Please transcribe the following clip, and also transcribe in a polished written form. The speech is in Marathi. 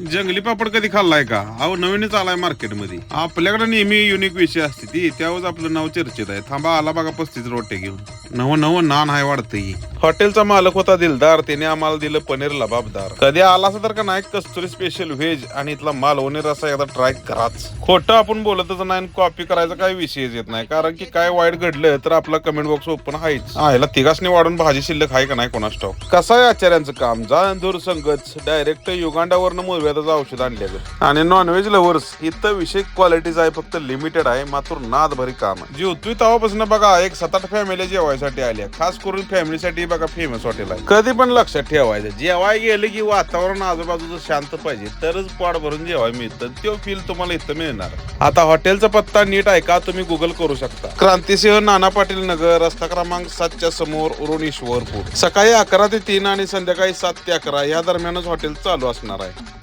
जंगली पापड कधी खाल्लाय का? अहो नवीनच आलाय मार्केटमध्ये. आपल्याकडे नेहमी युनिक विषय असते ती त्यावरच आपलं नाव चर्चेत आहे. थांबा आला बघा 35 रोटे घेऊन. नवं नवं नान आहे वाटतं ही. हॉटेलचा मालक होता दिलदार, त्याने आम्हाला दिलं पनीर लबाबदार. कधी आला असं तर का नाही कस्तुरी स्पेशल व्हेज आणि इथला मालवणी रस्सा एकदा ट्राय कराच. खोटं आपण बोलतच नाही, कॉपी करायचा काही विषयच येत नाही, कारण की काय वाईट घडलं तर आपला कमेंट बॉक्स ओपन आहेच. ह्याला तिघासने वाढून भाजी शिल्लक आहे का नाही कोणास ठाऊक. कसं आहे आचार्यांचं काम, जाणदूर संगत डायरेक्ट युगांडावरनं मुळव्याचं औषध आणल्याचं. आणि नॉनव्हेज लव्हर्स इथं विषय क्वालिटीचा आहे, फक्त लिमिटेड आहे, मात्र नाद भरी काम आहे. जेवतोय तेव्हापासून बघा एक 7-8 फॅमिली जेवायसाठी आल्या. खास करून फॅमिलीसाठी बघा फेमस हॉटेल आहे. कधी पण लक्षात ठेवायचं, जेवाय गेलं की वातावरण आजूबाजूचं शांत पाहिजे, तरच पोट भरून जेवाय मिळतं. तो फील तुम्हाला इथं मिळणार. आता हॉटेलचा पत्ता नीट आहे का तुम्ही गुगल करू शकता. क्रांतिसिंह नाना पाटील नगर, रस्ता क्रमांक 7च्या समोर, उरुणेश्वर. सकाळी 11 ते 3 आणि संध्याकाळी 7 ते 11 या दरम्यानच हॉटेल चालू असणार आहे.